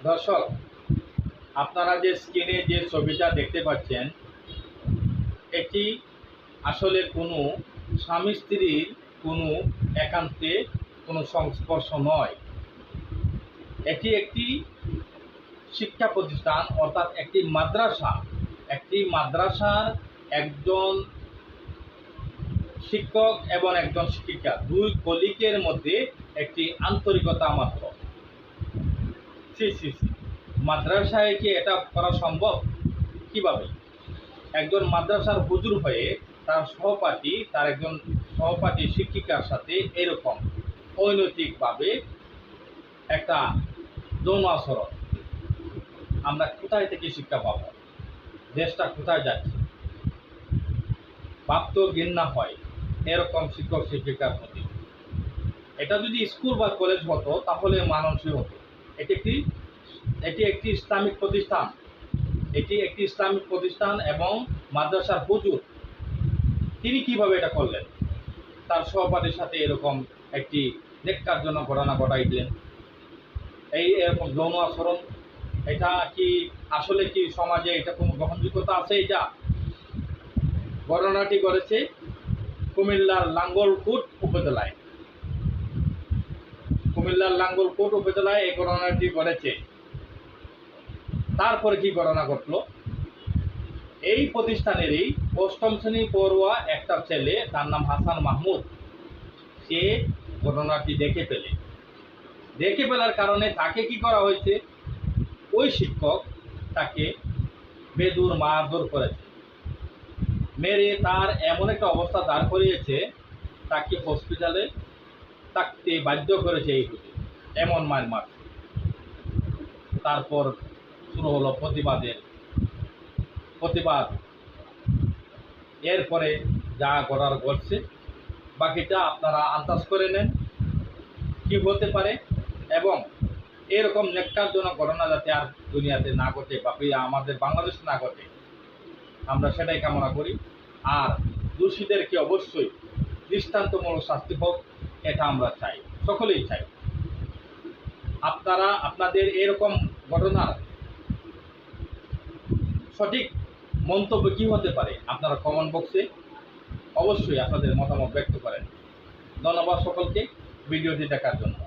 দর্শক, আপনারা যে স্ক্রিনে যে ছবিটা দেখতে পাচ্ছেন, এটি আসলে কোনো স্বামী স্ত্রীর কোনো একান্তে কোনো সংস্পর্শ নয়। এটি একটি শিক্ষা প্রতিষ্ঠান, অর্থাৎ একটি মাদ্রাসা। একটি মাদ্রাসার একজন শিক্ষক এবং একজন শিক্ষিকা, দুই কলিগের মধ্যে একটি আন্তরিকতা মাত্র। সি সি সি, মাদ্রাসায় কি এটা করা সম্ভব? কিভাবে একজন মাদ্রাসার হুজুর হয়ে তার একজন সহপাঠী শিক্ষিকার সাথে এরকম অনৈতিকভাবে একটা যৌন আচরণ? আমরা কোথায় থেকে শিক্ষা পাবো? দেশটা কোথায় যাচ্ছে? ভাবত ঘৃণা হয় এরকম শিক্ষক শিক্ষিকার প্রতি। এটা যদি স্কুল বা কলেজ হতো তাহলে মানানসই হতো। এটি একটি ইসলামিক প্রতিষ্ঠান। এবং মাদ্রাসার হুজুর তিনি কিভাবে এটা করলেন? তার সহপাঠীর সাথে এরকম একটি নেক্কারজনক ঘটনা ঘটাইলেন। এরকম যৌন আচরণ, এটা কি আসলে কি সমাজে এটা কোনো গ্রহণযোগ্যতা আছে? এটা ঘটনাটি ঘটেছে কুমিল্লার লাঙ্গলকোট উপজেলায়। এই ঘটনাটি ঘটেছে। তারপরে কি ঘটনা ঘটলো? এই প্রতিষ্ঠানেরই 8ম শ্রেণী পড়ুয়া একটা ছেলে, তার নাম হাসান মাহমুদ, সে ঘটনাটি দেখে ফেলার কারণে তাকে কি করা হয়েছে? ওই শিক্ষক তাকে বেদুর মারধর করেছে, মেরে তার এমন একটা অবস্থা দাঁড় করিয়েছে, তাকে হসপিটালে থাকতে বাধ্য করেছে। এই এমন মার। তারপর শুরু হলো প্রতিবাদ। এরপরে যা করার ঘটছে, বাকিটা আপনারা আন্দাজ করে নেন কি হতে পারে। এবং এরকম নেক্কারজনক ঘটনা যাতে আর দুনিয়াতে না ঘটে বা আমাদের বাংলাদেশে না ঘটে, আমরা সেটাই কামনা করি। আর দোষীদেরকে অবশ্যই দৃষ্টান্তমূলক শাস্তি হোক, এটা আমরা চাই, সকলেই চাই। আপনারা আপনাদের এরকম ঘটনার সঠিক মন্তব্য কী হতে পারে, আপনারা কমেন্ট বক্সে অবশ্যই আপনাদের মতামত ব্যক্ত করেন। ধন্যবাদ সকলকে ভিডিওটি দেখার জন্য।